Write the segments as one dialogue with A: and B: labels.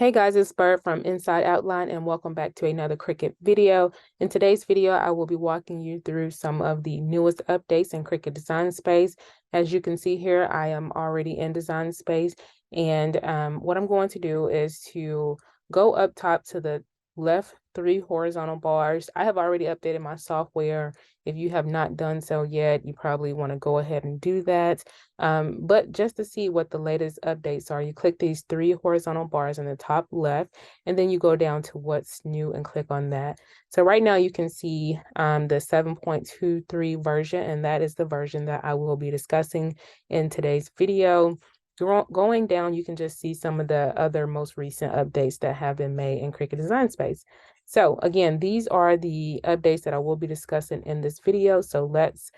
A: Hey guys, it's Bird from Inside Outline and welcome back to another Cricut video. In today's video, I will be walking you through some of the newest updates in Cricut Design Space. As you can see here, I am already in Design Space, and what I'm going to do is to go up top to the left 3 horizontal bars. I have already updated my software. If you have not done so yet, you probably want to go ahead and do that. But just to see what the latest updates are, you click these 3 horizontal bars in the top left, and then you go down to what's new and click on that. So right now you can see the 7.23 version, and that is the version that I will be discussing in today's video. Going down, you can just see some of the other most recent updates that have been made in Cricut Design Space. So again, these are the updates that I will be discussing in this video. So let's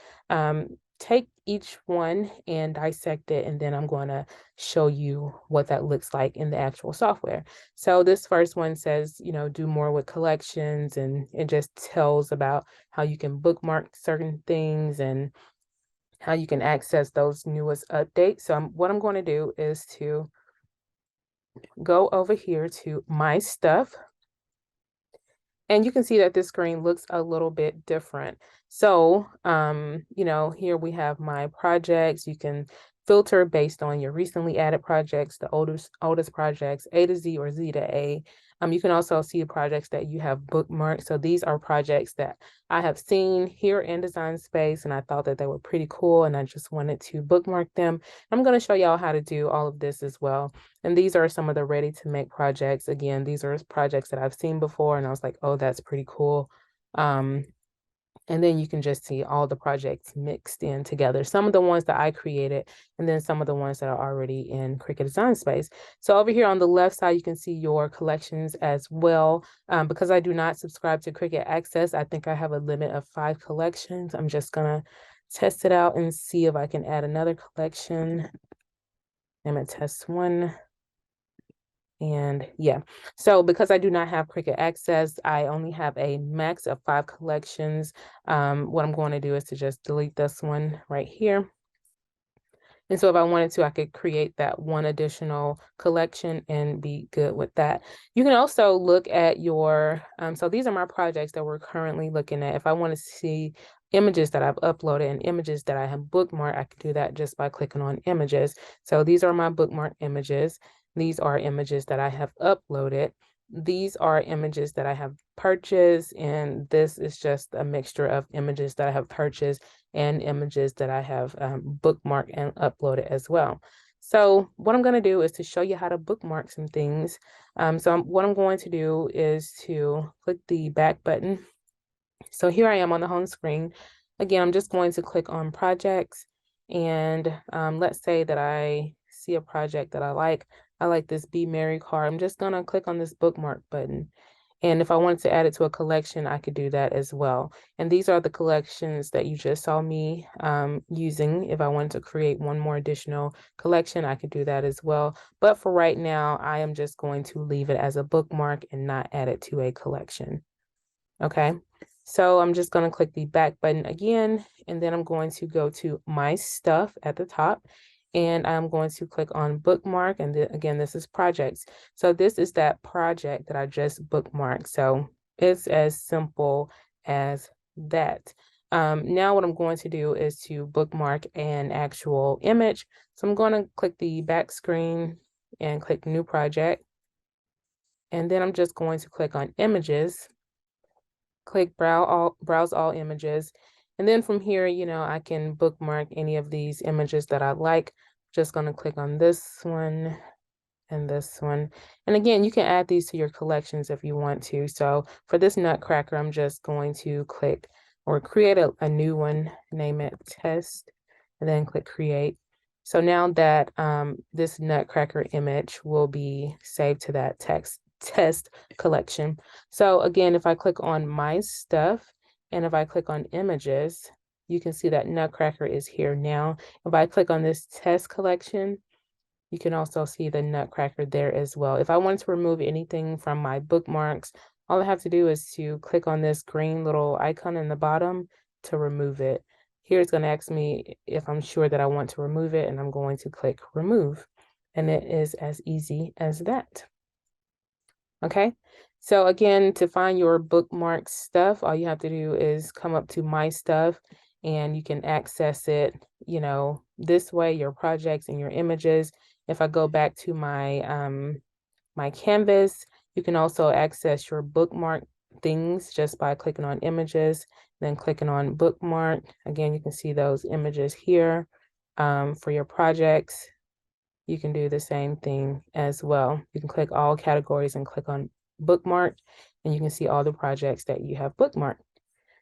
A: take each one and dissect it, and then I'm going to show you what that looks like in the actual software. So this first one says, do more with collections, and it just tells about how you can bookmark certain things and how you can access those newest updates. So what I'm going to do is to go over here to My Stuff. And you can see that this screen looks a little bit different. So, here we have my projects. You can filter based on your recently added projects, the oldest projects, A to Z or Z to A. You can also see projects that you have bookmarked. So these are projects that I have seen here in Design Space, and I thought that they were pretty cool, and I just wanted to bookmark them. I'm going to show y'all how to do all of this as well. And these are some of the ready to make projects. Again, these are projects that I've seen before, and I was like, oh, that's pretty cool. And then you can just see all the projects mixed in together. Some of the ones that I created, and then some of the ones that are already in Cricut Design Space. So over here on the left side, you can see your collections as well. Because I do not subscribe to Cricut Access, I think I have a limit of 5 collections. I'm just gonna test it out and see if I can add another collection. I'm gonna test one. And yeah, so because I do not have Cricut Access, I only have a max of 5 collections. What I'm going to do is to just delete this one right here. And so if I wanted to, I could create that one additional collection and be good with that. You can also look at your, so these are my projects that we're currently looking at. If I want to see images that I've uploaded and images that I have bookmarked, I could do that just by clicking on images. So these are my bookmark images. These are images that I have uploaded. These are images that I have purchased, and this is just a mixture of images that I have purchased and images that I have bookmarked and uploaded as well. So what I'm going to do is to show you how to bookmark some things. What I'm going to do is to click the back button. So here I am on the home screen. Again, I'm just going to click on projects, and let's say that I see a project that I like. I like this Be Merry card. I'm just going to click on this bookmark button. And if I wanted to add it to a collection, I could do that as well. And these are the collections that you just saw me using. If I wanted to create one more additional collection, I could do that as well. But for right now, I am just going to leave it as a bookmark and not add it to a collection. Okay, so I'm just going to click the back button again, and then I'm going to go to My Stuff at the top. And I'm going to click on bookmark. And again, this is projects. So this is that project that I just bookmarked. So it's as simple as that. Now what I'm going to do is to bookmark an actual image. So I'm going to click the back screen and click new project. And then I'm just going to click on images, click browse all images. And then from here, I can bookmark any of these images that I like. Just going to click on this one and this one. And again, you can add these to your collections if you want to. So for this nutcracker, I'm just going to click or create a new one, name it test, and then click create. So now that this nutcracker image will be saved to that test collection. So again, if I click on My Stuff, and if I click on images, you can see that nutcracker is here now. If I click on this test collection, you can also see the nutcracker there as well. If I want to remove anything from my bookmarks, all I have to do is to click on this green little icon in the bottom to remove it. Here it's going to ask me if I'm sure that I want to remove it, and I'm going to click remove. And it is as easy as that. Okay, so again, to find your bookmark stuff, all you have to do is come up to My Stuff, and you can access it, you know, this way, your projects and your images. If I go back to my canvas, you can also access your bookmark things just by clicking on images, then clicking on bookmark. Again, you can see those images here for your projects. You can do the same thing as well. You can click all categories and click on bookmark, and you can see all the projects that you have bookmarked.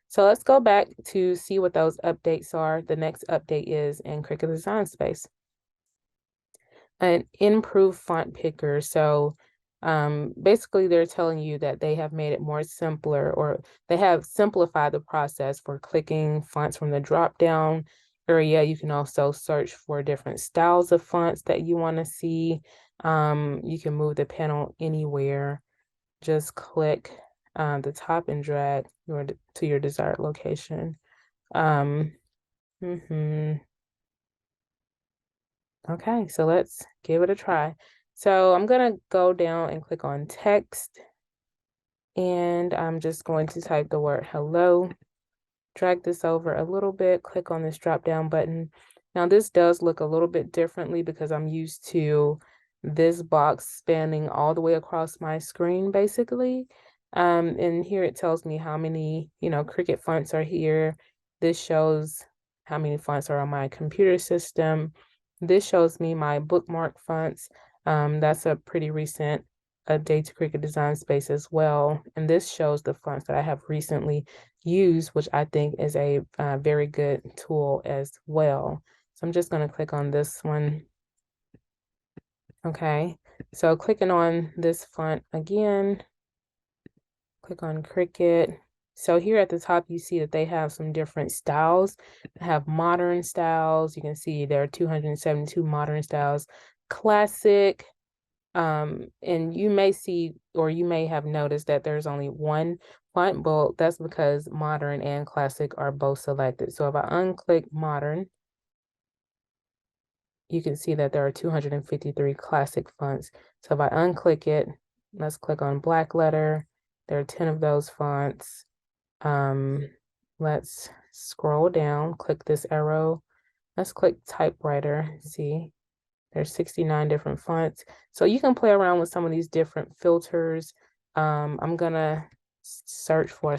A: So let's go back to see what those updates are. The next update is in Cricut Design Space. An improved font picker. So basically they're telling you that they have made it more simpler, or they have simplified the process for clicking fonts from the drop down area. You can also search for different styles of fonts that you want to see. You can move the panel anywhere. Just click the top and drag to your desired location. Okay, so let's give it a try. So I'm going to go down and click on text, and I'm just going to type the word hello. Drag this over a little bit, click on this drop down button. Now this does look a little bit differently because I'm used to this box spanning all the way across my screen basically. And here it tells me how many, Cricut fonts are here. This shows how many fonts are on my computer system. This shows me my bookmark fonts. That's a pretty recent update to Cricut Design Space as well. And this shows the fonts that I have recently used, which I think is a very good tool as well. So I'm just going to click on this one. Okay, so clicking on this font again, click on Cricut. So here at the top, you see that they have some different styles. They have modern styles. You can see there are 272 modern styles, classic. And you may see, or you may have noticed that there's only one font bulk. That's because modern and classic are both selected. So if I unclick modern, you can see that there are 253 classic fonts. So if I unclick it, let's click on black letter. There are 10 of those fonts. Let's scroll down, click this arrow. Let's click typewriter, see. There's 69 different fonts. So you can play around with some of these different filters. I'm gonna search for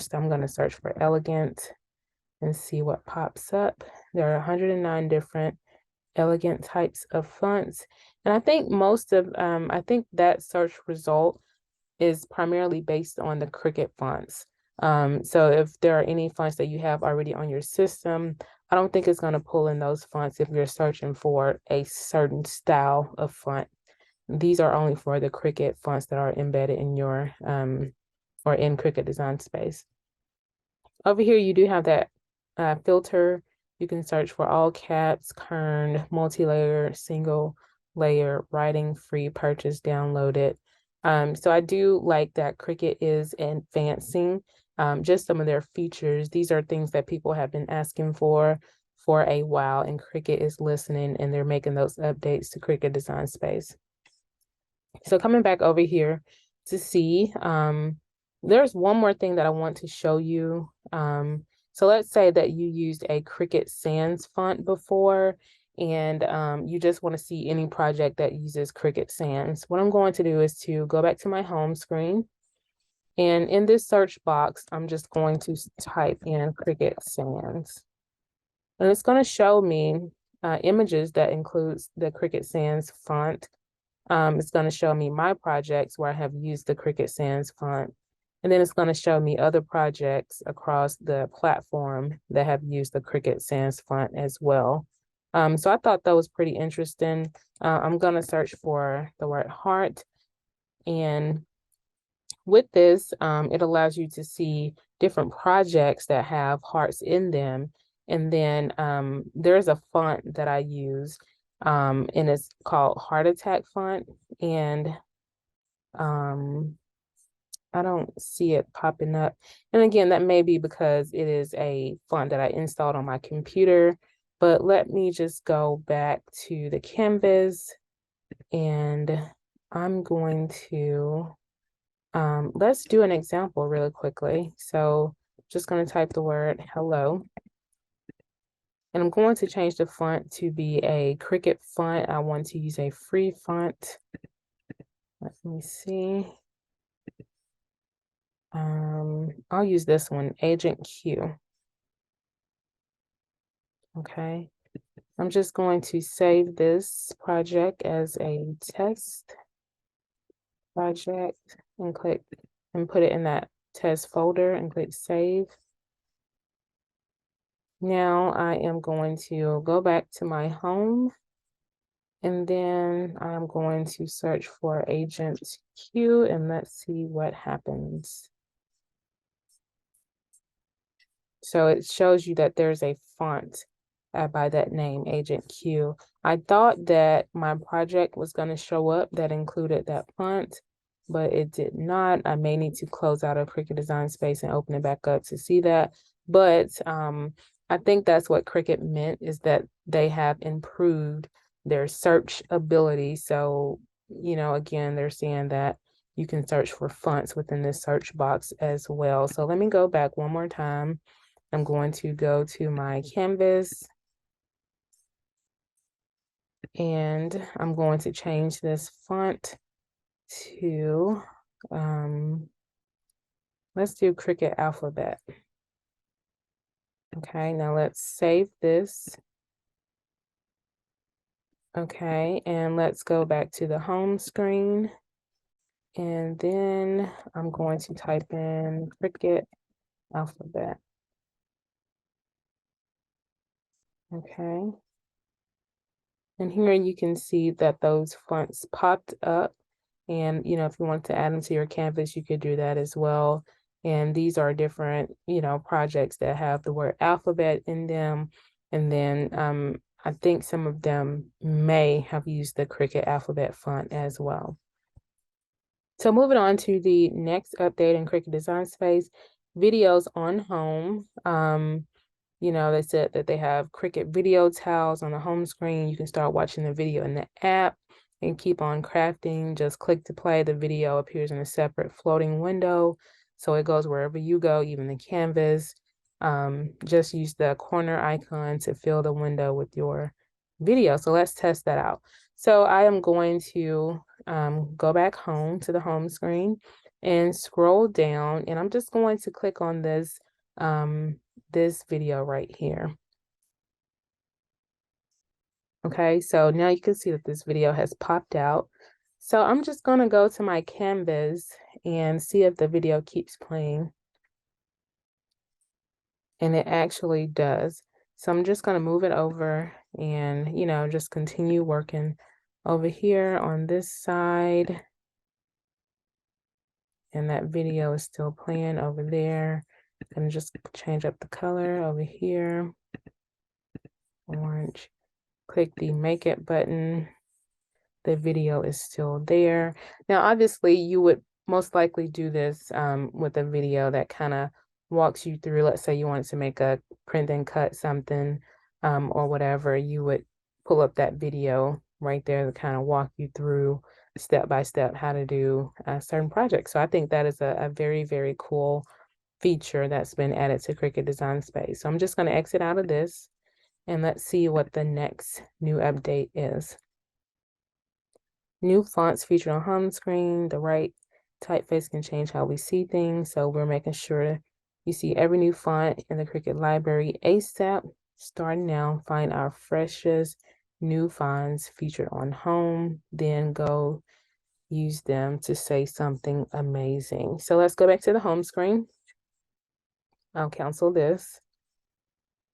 A: elegant and see what pops up. There are 109 different elegant types of fonts. And I think I think that search result is primarily based on the Cricut fonts. So if there are any fonts that you have already on your system, I don't think it's going to pull in those fonts if you're searching for a certain style of font. These are only for the Cricut fonts that are embedded in your or in Cricut Design Space. Over here, you do have that filter. You can search for all caps, kerned, multi-layer, single layer, writing, free, purchase, downloaded. So I do like that Cricut is advancing just some of their features. These are things that people have been asking for a while, and Cricut is listening, and they're making those updates to Cricut Design Space. So coming back over here to see, there's one more thing that I want to show you. So let's say that you used a Cricut Sans font before, and you just want to see any project that uses Cricut Sans. What I'm going to do is to go back to my home screen, and in this search box, I'm just going to type in Cricut Sans. And it's going to show me images that includes the Cricut Sans font. It's going to show me my projects where I have used the Cricut Sans font. And then it's going to show me other projects across the platform that have used the Cricut Sans font as well. So I thought that was pretty interesting. I'm going to search for the word heart. And with this, it allows you to see different projects that have hearts in them. And then there's a font that I use, and it's called Heart Attack font. And I don't see it popping up. And again, that may be because it is a font that I installed on my computer. But let me just go back to the canvas, and I'm going to Let's do an example really quickly. So just going to type the word hello. And I'm going to change the font to be a Cricut font. I want to use a free font. Let me see. I'll use this one, Agent Q. Okay. I'm just going to save this project as a test project and click and put it in that test folder and click save. Now I am going to go back to my home, and then I'm going to search for Agent Q, and let's see what happens. So it shows you that there's a font by that name, Agent Q. I thought that my project was going to show up that included that font, but it did not. I may need to close out of Cricut Design Space and open it back up to see that. But I think that's what Cricut meant, is that they have improved their search ability. So, you know, again, they're saying that you can search for fonts within this search box as well. So let me go back one more time. I'm going to go to my canvas, and I'm going to change this font to, let's do Cricut Alphabet. Okay, now let's save this. Okay, and let's go back to the home screen. And then I'm going to type in Cricut Alphabet. Okay. And here you can see that those fonts popped up. And, you know, if you want to add them to your canvas, you could do that as well. And these are different, you know, projects that have the word alphabet in them. And then I think some of them may have used the Cricut Alphabet font as well. So moving on to the next update in Cricut Design Space, videos on home. You know, they said that they have Cricut video tiles on the home screen. You can start watching the video in the app and keep on crafting. Just click to play. The video appears in a separate floating window, so it goes wherever you go, even the canvas. Just use the corner icon to fill the window with your video. So let's test that out. So I am going to go back home to the home screen and scroll down, and I'm just going to click on this this video right here. Okay, so now you can see that this video has popped out. So I'm just going to go to my canvas and see if the video keeps playing. And it actually does. So I'm just going to move it over and, you know, just continue working over here on this side. And that video is still playing over there. I'm just change up the color over here. Orange. Click the make it button. The video is still there. Now, obviously, you would most likely do this with a video that kind of walks you through. Let's say you wanted to make a print and cut something or whatever, you would pull up that video right there to kind of walk you through step by step how to do a certain project. So I think that is a very, very cool feature that's been added to Cricut Design Space. So I'm just going to exit out of this, and let's see what the next new update is. New fonts featured on home screen. The right typeface can change how we see things. So we're making sure you see every new font in the Cricut library ASAP. Starting now, find our freshest new fonts featured on home. Then go use them to say something amazing. So let's go back to the home screen. I'll cancel this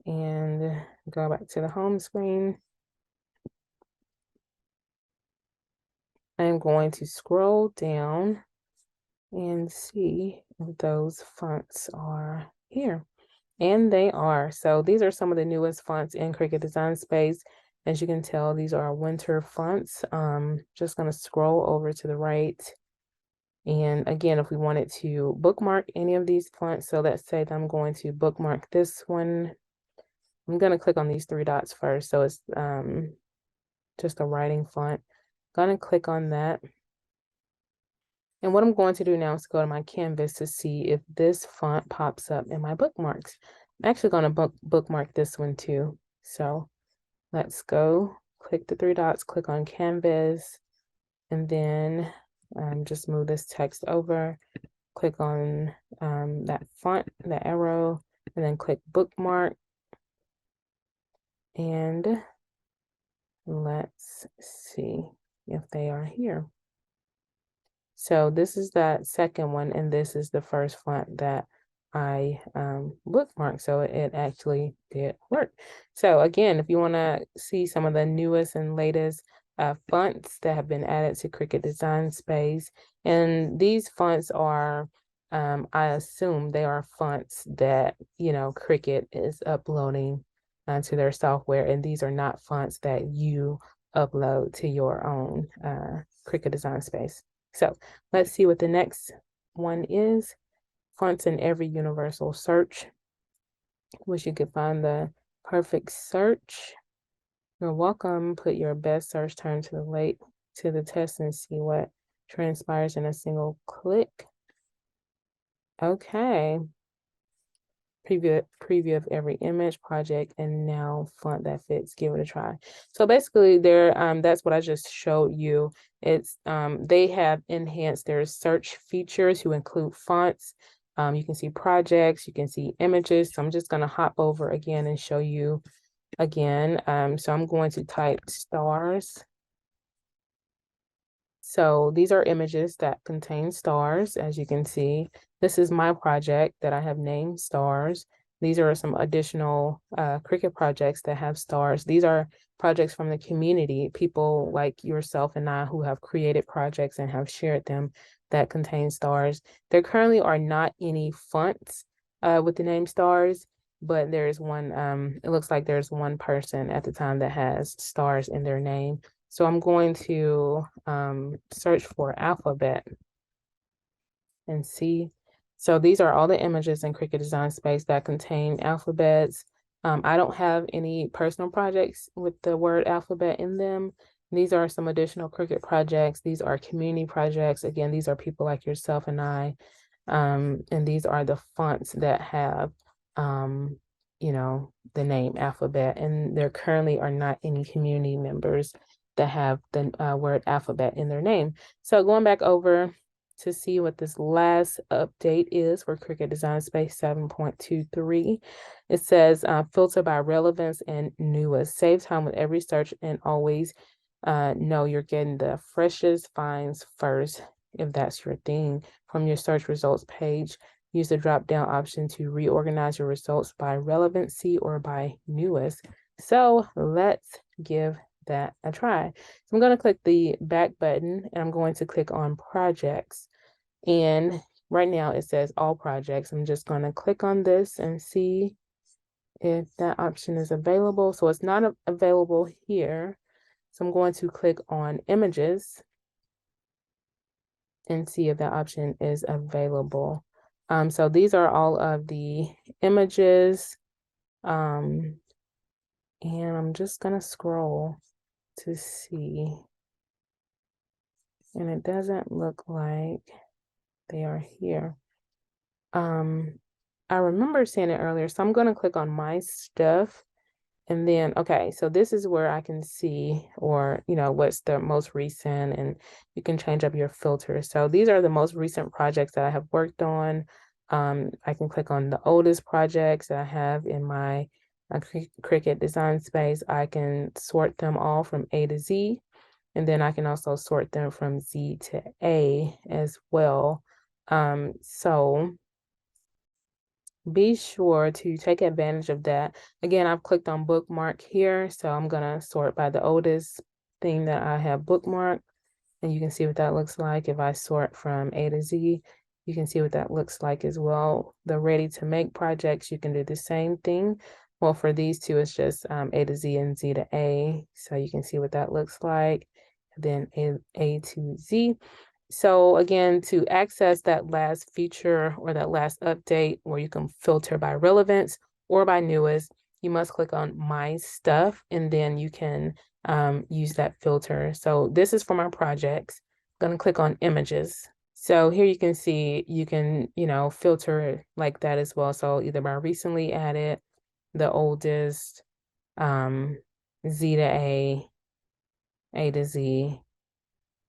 A: and go back to the home screen. I'm going to scroll down and see if those fonts are here. And they are. So these are some of the newest fonts in Cricut Design Space. As you can tell, these are winter fonts. Just going to scroll over to the right. And again, if we wanted to bookmark any of these fonts, so let's say that I'm going to bookmark this one. I'm going to click on these three dots first. So it's just a writing font. Going to click on that. And what I'm going to do now is go to my canvas to see if this font pops up in my bookmarks. I'm actually going to bookmark this one too. So let's go, click the three dots, click on canvas, and then just move this text over, click on that font, that arrow, and then click bookmark. And let's see if they are here. So this is that second one, and this is the first font that I bookmarked. So it actually did work. So again, if you want to see some of the newest and latest fonts that have been added to Cricut Design Space, and these fonts are, I assume they are fonts that, you know, Cricut is uploading to their software, and these are not fonts that you upload to your own Cricut Design Space. So let's see what the next one is. Fonts in every universal search. Wish you could find the perfect search. You're welcome. Put your best search term to the test and see what transpires in a single click. Okay. Preview of every image, project, and now font that fits. Give it a try. So basically that's what I just showed you. It's they have enhanced their search features to include fonts. You can see projects, you can see images. So I'm just going to hop over again and show you again. So I'm going to type stars. So these are images that contain stars, as you can see. This is my project that I have named stars. These are some additional Cricut projects that have stars. These are projects from the community, people like yourself and I who have created projects and have shared them that contain stars. There currently are not any fonts with the name stars, but there's one, it looks like there's one person at the time that has stars in their name. So I'm going to search for alphabet and see. So these are all the images in Cricut Design Space that contain alphabets. I don't have any personal projects with the word alphabet in them. These are some additional Cricut projects. These are community projects. Again, these are people like yourself and I. And these are the fonts that have, you know, the name alphabet. And there currently are not any community members that have the word alphabet in their name. So going back over to see what this last update is for Cricut Design Space 7.23, it says filter by relevance and newest. Save time with every search and always know you're getting the freshest finds first, if that's your thing. From your search results page, use the drop-down option to reorganize your results by relevancy or by newest. So let's give that a try. So I'm going to click the back button and I'm going to click on projects. And right now it says all projects. I'm just going to click on this and see if that option is available. So it's not available here. So I'm going to click on images and see if that option is available. So these are all of the images. And I'm just going to scroll to see. And it doesn't look like they are here. I remember seeing it earlier, so I'm going to click on my stuff. And then, okay, so this is where I can see, or, you know, what's the most recent, and you can change up your filters. So these are the most recent projects that I have worked on. I can click on the oldest projects that I have in my Cricut Design Space. I can sort them all from A to Z, and then I can also sort them from Z to A as well. So be sure to take advantage of that. Again, I've clicked on bookmark here, so I'm gonna sort by the oldest thing that I have bookmarked, and you can see what that looks like. If I sort from A to Z, you can see what that looks like as well. The ready to make projects, you can do the same thing. Well, for these two, it's just A to Z and Z to A, so you can see what that looks like. Then A to Z. So again, to access that last feature or that last update where you can filter by relevance or by newest, you must click on my stuff and then you can use that filter. So this is for my projects. I'm going to click on images. So here you can see, you can, filter like that as well. So either by recently added, the oldest, Z to A to Z.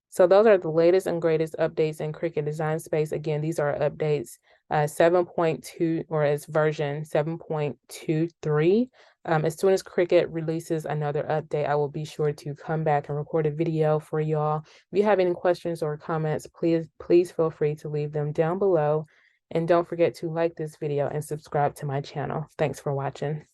A: So those are the latest and greatest updates in Cricut Design Space. Again, these are updates 7.2, or it's version 7.23. As soon as Cricut releases another update, I will be sure to come back and record a video for y'all. If you have any questions or comments, please feel free to leave them down below. And don't forget to like this video and subscribe to my channel. Thanks for watching.